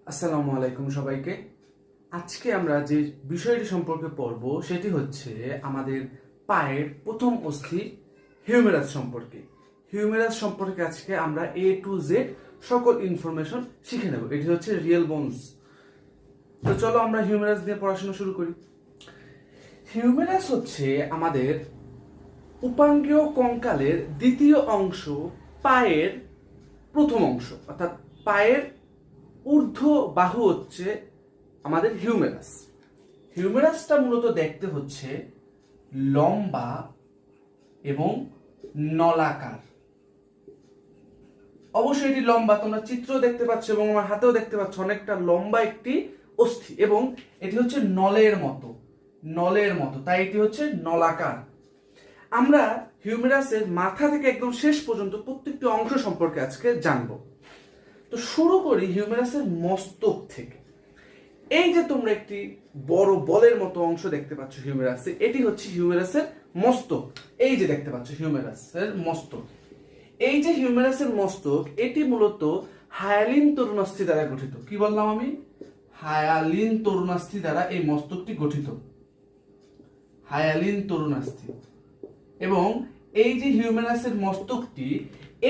আসসালামু আলাইকুম সবাইকে। আজকে আমরা যে বিষয়টি সম্পর্কে পড়ব সেটি হচ্ছে আমাদের পায়ের প্রথম অস্থি হিউমেরাস সম্পর্কে। হিউমেরাস সম্পর্কে আজকে আমরা A to Z সকল ইনফরমেশন শিখে নেব। এটি হচ্ছে রিয়েল বোনস। তো চলো আমরা হিউমেরাস দিয়ে পড়াশোনা শুরু করি। হিউমেরাস হচ্ছে আমাদের উপাঙ্গীয় কঙ্কালের দ্বিতীয় অংশ, পায়ের প্রথম অংশ, অর্থাৎ পায়ের ঊর্ধ্ব বাহু হচ্ছে আমাদের হিউমেরাস। হিউমেরাসটা মূলত দেখতে হচ্ছে লম্বা এবং নলাকার। অবশ্যই এটি লম্বা, তোমরা চিত্র দেখতে পাচ্ছ এবং আমার হাতেও দেখতে পাচ্ছ অনেকটা লম্বা একটি অস্থি, এবং এটি হচ্ছে নলের মতো, তাই এটি হচ্ছে নলাকার। আমরা হিউমেরাসের মাথা থেকে একদম শেষ পর্যন্ত প্রত্যেকটি অংশ সম্পর্কে আজকে জানবো। তো শুরু করি হিউমেরাসের মস্তক থেকে। এই যে তোমরা একটি বড় বলের মতো অংশ দেখতে পাচ্ছ হিউমেরাসে, এটি হচ্ছে হিউমেরাসের মস্তক। এই যে দেখতে পাচ্ছ হিউমেরাসের মস্তক, এই যে হিউমেরাসের মস্তক, এটি মূলত হায়ালিন তরুণাস্থি দ্বারা গঠিত। কি বললাম আমি? হায়ালিন তরুণাস্থি দ্বারা এই মস্তকটি গঠিত, হায়ালিন তরুণাস্থি। এবং এই যে হিউমেরাসের মস্তকটি,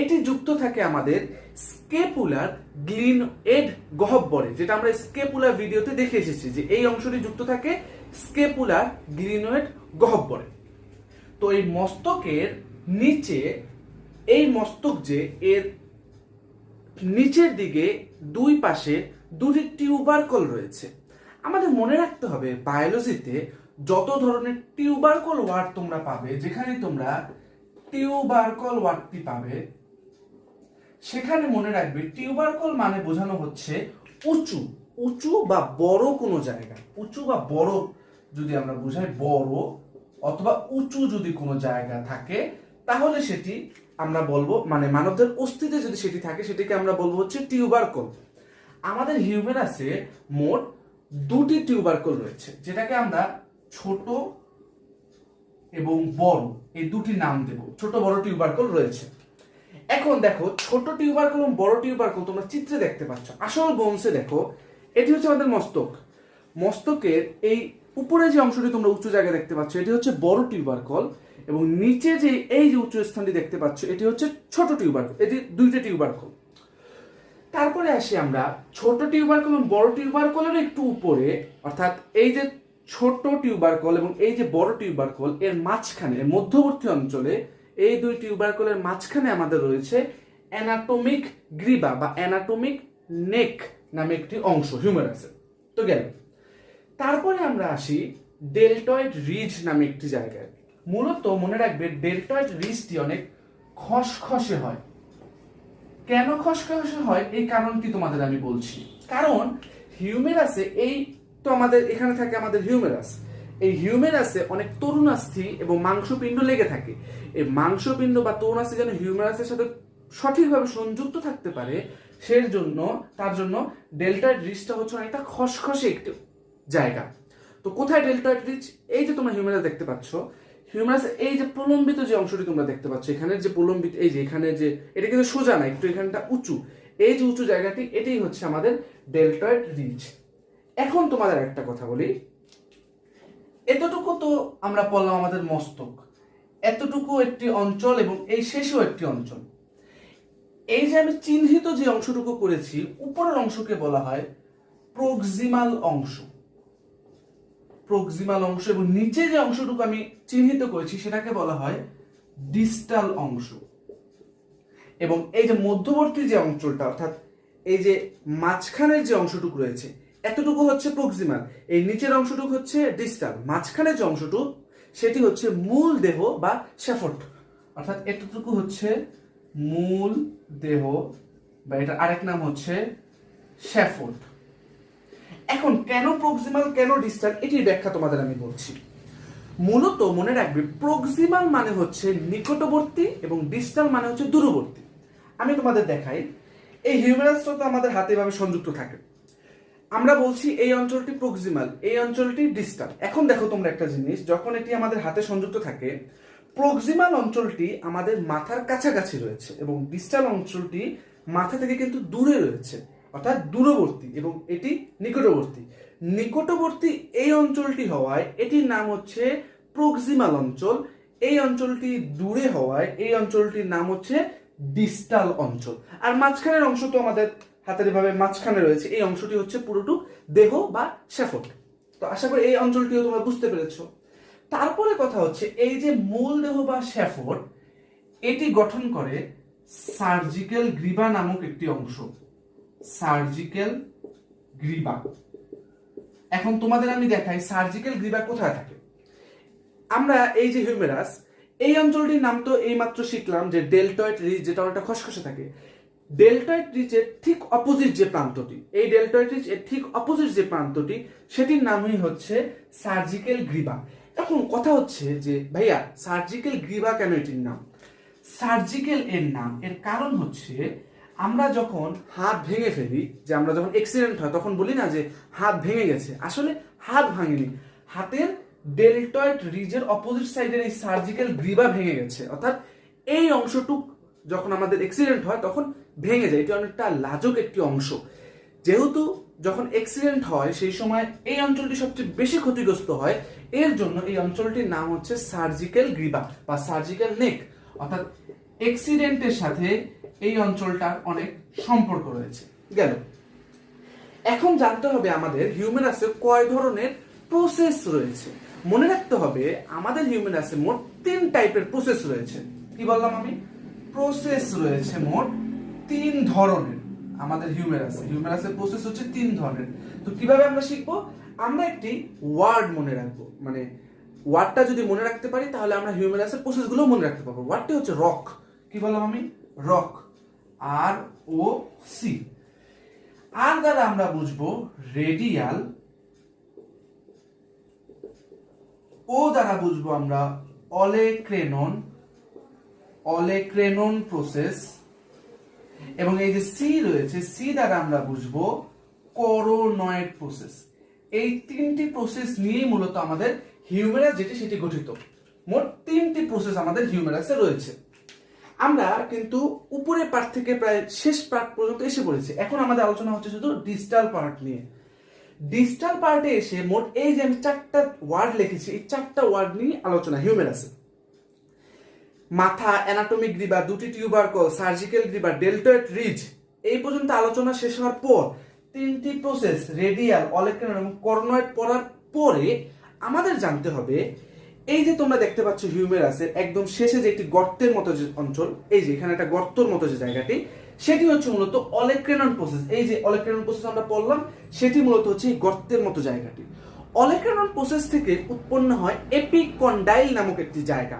এটি যুক্ত থাকে আমাদের স্কেপুলার গ্লিনোয়েড গহ্বরে, যেটা আমরা স্কেপুলার ভিডিওতে দেখে এসেছি যে এই অংশটি যুক্ত থাকে স্কেপুলার গ্লিনোয়েড গহ্বরে। তো এই মস্তকের নিচে, এই মস্তক যে এর নিচের দিকে দুই পাশে দুটি টিউবারকল রয়েছে। আমাদের মনে রাখতে হবে বায়োলজিতে যত ধরনের টিউবারকল ওয়ার্ড তোমরা পাবে, যেখানে তোমরা টিউবারকল ওয়ার্ডটি পাবে, সেখানে মনে রাখবে টিউবারকল মানে বোঝানো হচ্ছে উঁচু উঁচু বা বড় কোনো জায়গা। উঁচু বা বড় যদি আমরা বোঝাই, বড় অথবা উঁচু যদি কোনো জায়গা থাকে, তাহলে সেটি আমরা বলবো, মানে মানবদের অস্থিতে যদি সেটি থাকে, সেটিকে আমরা বলবো হচ্ছে টিউবারকল। আমাদের হিউমেরাসে মোট দুটি টিউবারকল রয়েছে, যেটাকে আমরা ছোট এবং বড় এই দুটি নাম দেব। ছোট বড় টিউবারকল রয়েছে। এখন দেখো, ছোট টিউবারকল এবং বড় টিউবারকল তোমরা চিত্রে দেখতে পাচ্ছ। আসল বোনসে দেখো, এটি হচ্ছে আমাদের মস্তক। মস্তকের এই উপরে যে অংশটি তোমরা উঁচু জায়গায় দেখতে পাচ্ছ, এটি হচ্ছে বড় টিউবারকল, এবং নিচে যে এই যে উঁচু স্থানটি দেখতে পাচ্ছ, এটি হচ্ছে ছোট টিউবারকল। এটি দুইটা টিউবারকল। তারপরে আসি আমরা ছোট টিউবারকল এবং বড় টিউবারকলের একটু উপরে, অর্থাৎ এই যে ছোট টিউবারকল এবং এই যে বড় টিউবারকল, এর মাঝখানে, মধ্যবর্তী অঞ্চলে, এই দুই টিউবারকলের মাঝখানে আমাদের রয়েছে অ্যানাটমিক গ্রিবা বা অ্যানাটমিক নেক নামে একটি অংশ হিউমেরাসের। তো গেল। তারপরে আমরা আসি ডেল্টয়েড রিজ নামে একটি জায়গায়। মূলত মনে রাখবে ডেল্টয়েড রিজটি অনেক খসখসে হয়। কেন খসখসে হয় এই কারণটি তোমাদের আমি বলছি। কারণ হিউমেরাসে, এই তো আমাদের এখানে থাকে আমাদের হিউমেরাস, এই হিউমেরাসে অনেক তরুণাস্থি এবং মাংসপিণ্ড লেগে থাকে। এই মাংসপিণ্ড বা তরুণাস্থি যেন হিউমেরাসের সাথে সঠিকভাবে সংযুক্ত থাকতে পারে, তার জন্য ডেল্টয়েড রিজটা হচ্ছে একটা খসখসে একটি জায়গা। তো কোথায় ডেল্টয়েড রিজ? এই যে তোমরা হিউমেরাস দেখতে পাচ্ছ, হিউমেরাস এই যে প্রলম্বিত যে অংশটি তোমরা দেখতে পাচ্ছ, এখানে যে প্রলম্বিত, এই যে এখানে যে, এটা কিন্তু সোজা না, একটু এখানটা উঁচু, এই যে উঁচু জায়গাটি, এটাই হচ্ছে আমাদের ডেল্টয়েড রিজ। এখন তোমাদের একটা কথা বলি, এতটুকু তো আমরা বললাম আমাদের মস্তক, এতটুকু একটি অঞ্চল এবং এই শেষও একটি অঞ্চল। এই যে আমি চিহ্নিত যে অংশটুকু করেছি, উপরের অংশকে বলা হয় প্রক্সিমাল অংশ, প্রক্সিমাল অংশ, এবং নিচে যে অংশটুকু আমি চিহ্নিত করেছি সেটাকে বলা হয় ডিস্টাল অংশ। এবং এই যে মধ্যবর্তী যে অঞ্চলটা, অর্থাৎ এই যে মাঝখানের যে অংশটুকু রয়েছে, এতটুকু হচ্ছে প্রক্সিমাল, এই নিচের অংশটুকু হচ্ছে ডিস্টাল, মাঝখানের যে অংশটুকু সেটি হচ্ছে মূল দেহ বা স্যাফট, অর্থাৎ এতটুকু হচ্ছে মূল দেহ, বা এটা আরেক নাম হচ্ছে স্যাফট। এখন কেন প্রক্সিমাল, কেন ডিস্টাল, এটির ব্যাখ্যা তোমাদের আমি বলছি। মূলত মনে রাখবে প্রক্সিমাল মানে হচ্ছে নিকটবর্তী এবং ডিস্টাল মানে হচ্ছে দূরবর্তী। আমি তোমাদের দেখাই, এই হিউমেরাসটা তো আমাদের হাতে এভাবে সংযুক্ত থাকে। আমরা বলছি এই অঞ্চলটি প্রক্সিমাল, এই অঞ্চলটি ডিস্টাল। এখন দেখো তোমরা একটা জিনিস, যখন এটি আমাদের হাতে সংযুক্ত থাকে, প্রক্সিমাল অঞ্চলটি আমাদের মাথার কাছাকাছি রয়েছে এবং ডিস্টাল অঞ্চলটি মাথা থেকে কিন্তু দূরে রয়েছে। অর্থাৎ দূরবর্তী, এবং এটি নিকটবর্তী। নিকটবর্তী এই অঞ্চলটি হওয়ায় এটির নাম হচ্ছে প্রক্সিমাল অঞ্চল। এই অঞ্চলটি দূরে হওয়ায় এই অঞ্চলটির নাম হচ্ছে ডিস্টাল অঞ্চল। আর মাঝখানের অংশ তো আমাদের হাতের এভাবে মাঝখানে রয়েছে, এই অংশটি হচ্ছে পুরোটুক দেহ বা স্যাফোল্ড। তো আশা করি এই অঞ্চলটিও তোমরা বুঝতে পেরেছো। তারপরে কথা হচ্ছে এই যে মূল দেহ বা স্যাফোল্ড, এটি গঠন করে সার্জিক্যাল গ্রীবা নামক একটি অংশ। সার্জিক্যাল গ্রীবা। এখন তোমাদের আমি দেখাই সার্জিক্যাল গ্রীবা কোথায় থাকে। আমরা এই যে হিউমেরাস, এই অঞ্চলটির নাম তো এইমাত্র শিখলাম যে ডেলটয়েড রিজ, যেটা অনেকটা খসখসে থাকে। ডেলটয়েড রিজের ঠিক অপোজিট যে প্রান্তটি, এই ডেলটয়েড রিজ এর ঠিক অপোজিট যে প্রান্তটি, সেটির নামই হচ্ছে সার্জিক্যাল গ্রীবা। এখন কথা হচ্ছে যে ভাইয়া সার্জিক্যাল গ্রীবা কেন এটির নাম? সার্জিক্যাল এর নাম, এর কারণ হচ্ছে আমরা যখন হাত ভেঙে ফেলি, যে আমরা যখন অ্যাক্সিডেন্ট হয় তখন বলি না যে হাত ভেঙে গেছে, আসলে হাত ভাঙেনি, হাতের ডেলটয়েড রিজের অপোজিট সাইডের এই সার্জিক্যাল গ্রীবা ভেঙে গেছে। অর্থাৎ এই অংশটুক যখন আমাদের অ্যাক্সিডেন্ট হয় তখন ভেঙে যায়। এটি অনেকটা লাজুক একটি অংশ। যেহেতু যখন অ্যাক্সিডেন্ট হয় সেই সময় এই অঞ্চলটি সবচেয়ে বেশি ক্ষতিগ্রস্ত হয়, এর জন্য এই অঞ্চলটির নাম হচ্ছে সার্জিক্যাল গ্রীবা বা সার্জিক্যাল নেক। অর্থাৎ অ্যাক্সিডেন্টের সাথে এই অঞ্চলটার অনেক সম্পর্ক রয়েছে। গেল। এখন জানতে হবে আমাদের হিউম্যানাসে কয় ধরনের প্রসেস রয়েছে। মনে রাখতে হবে আমাদের হিউম্যানাসে মোট 3 টাইপের প্রসেস রয়েছে। কি বললাম আমি? প্রসেস রয়েছে মোট 3 ধরনের। আমাদের হিউম্যানাসের প্রসেস হচ্ছে 3 ধরনের। তো কিভাবে আমরা শিখবো? আমরা একটি ওয়ার্ড মনে রাখবো, মানে ওয়ার্ডটা যদি মনে রাখতে পারি তাহলে আমরা হিউম্যানাসের প্রসেসগুলো মনে রাখতে পারবো। ওয়ার্ডটি হচ্ছে রক। কি বললাম আমি? রক। ROC। আর দ্বারা আমরা বুঝবো রেডিয়াল। ও দ্বারা বুঝবো আমরা অলেক্রেনন প্রসেস। এবং এই যে সি রয়েছে, সি দ্বারা আমরা বুঝবো করোনয়েড প্রসেস। এই 3টি প্রসেস নিয়েই মূলত আমাদের হিউমেরাস যেটি সেটি গঠিত। মোট 3টি প্রসেস আমাদের হিউমেরাসে রয়েছে। আমরা কিন্তু উপরের পার্ট থেকে প্রায় শেষ পার্ট পর্যন্ত এসে পড়েছি। এখন আমাদের আলোচনা হচ্ছে শুধু ডিস্টাল পার্ট নিয়ে। ডিস্টাল পার্টে এসে মোট এই যে আমি 4টা ওয়ার্ড লিখেছি, এই 4টা ওয়ার্ড নিয়ে আলোচনা হিউমেরাসে। মাথা, অ্যানাটমিক গ্রীবা, 2টি টিউবারকল, সার্জিক্যাল গ্রীবা, ডেলটয়েড রিজ, এই পর্যন্ত আলোচনা শেষ হওয়ার পর 3টি প্রসেস রেডিয়াল, অলেক্রেনন এবং করোনয়েড পড়ার পরে আমাদের জানতে হবে এই যে তোমরা দেখতে পাচ্ছ হিউমেরাসের একদম শেষে যে একটি গর্তের মতো যে অঞ্চল, এই যে এখানে একটা গর্তের মতো যে জায়গাটি, সেটি হচ্ছে মূলত অলেক্রেনন প্রসেস। এই যে অলেক্রেনন প্রসেস আমরা পড়লাম, সেটি মূলত হচ্ছে এই গর্তের মতো জায়গাটি। অলেক্রেনন প্রসেস থেকে উৎপন্ন হয় এপিকন্ডাইল নামক একটি জায়গা।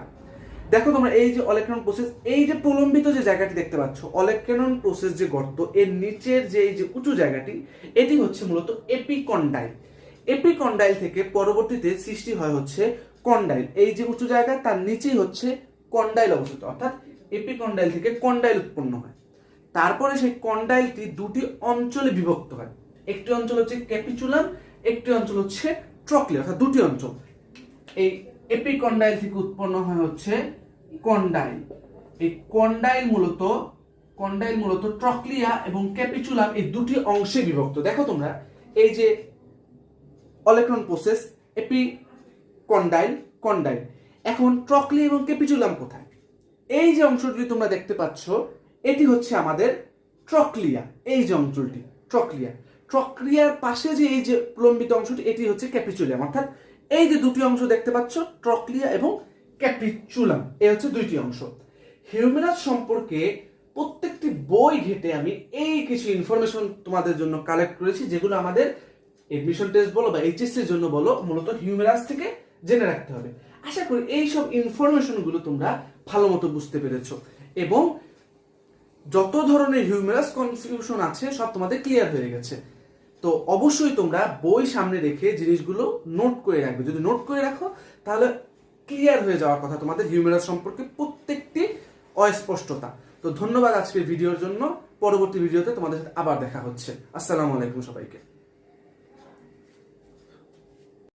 দেখো তোমরা এই যে অলেক্রেনন প্রসেস, এই যে প্রলম্বিত যে জায়গাটি দেখতে পাচ্ছ, অলেক্রেনন প্রসেস যে গর্ত, এর নিচের যে এই যে উঁচু জায়গাটি, এটি হচ্ছে মূলত এপিকন্ডাইল। এপিকন্ডাইল থেকে পরবর্তীতে সৃষ্টি হয় হচ্ছে কন্ডাইল। এই যে উঁচু জায়গা, তার নিচেই হচ্ছে কন্ডাইল অবস্থিত। অর্থাৎ এপিকন্ডাইল থেকে কন্ডাইল উৎপন্ন হয়। তারপরে সেই কন্ডাইলটি 2টি অঞ্চলে বিভক্ত হয়। একটি অঞ্চল হচ্ছে ক্যাপিচুলাম, একটি অঞ্চল হচ্ছে ট্রক্লিয়া, অর্থাৎ 2টি অঞ্চল। এই এপিকন্ডাইল থেকে উৎপন্ন হয় হচ্ছে কন্ডাইল। এই কন্ডাইল মূলত ট্রক্লিয়া এবং ক্যাপিচুলাম এই 2টি অংশে বিভক্ত। দেখো তোমরা এই যে অলেক্রেনন প্রসেস, কন্ডাইল। এখন ট্রক্লিয়া এবং ক্যাপিচুলাম কোথায়? এই যে অংশটি তোমরা দেখতে পাচ্ছ, এটি হচ্ছে আমাদের ট্রক্লিয়া। এই যে অঞ্চলটি ট্রক্লিয়ার পাশে যে এই যে প্রলম্বিত অংশটি, এটি হচ্ছে ক্যাপিচুলাম। অর্থাৎ এই যে 2টি অংশ দেখতে পাচ্ছ, ট্রক্লিয়া এবং ক্যাপিচুলাম, এই হচ্ছে 2টি অংশ। হিউমেরাস সম্পর্কে প্রত্যেকটি বই ঘেটে আমি এই কিছু ইনফরমেশন তোমাদের জন্য কালেক্ট করেছি, যেগুলো আমাদের এডমিশন টেস্ট বলো বা এইচএসসি এর জন্য বলো, মূলত হিউমেরাস থেকে জেনে রাখতে হবে। আশা করি এই সব ইনফরমেশনগুলো তোমরা ভালো মতো বুঝতে পেরেছো এবং যত ধরনের হিউমেরাস কনফিউশন আছে সব তোমাদের ক্লিয়ার হয়ে গেছে। তো অবশ্যই তোমরা বই সামনে রেখে জিনিসগুলো নোট করে রাখবে। যদি নোট করে রাখো তাহলে ক্লিয়ার হয়ে যাওয়ার কথা তোমাদের হিউমেরাস সম্পর্কে প্রত্যেকটি অস্পষ্টতা। তো ধন্যবাদ আজকের ভিডিওর জন্য। পরবর্তী ভিডিওতে তোমাদের সাথে আবার দেখা হচ্ছে। আসসালামু আলাইকুম সবাইকে।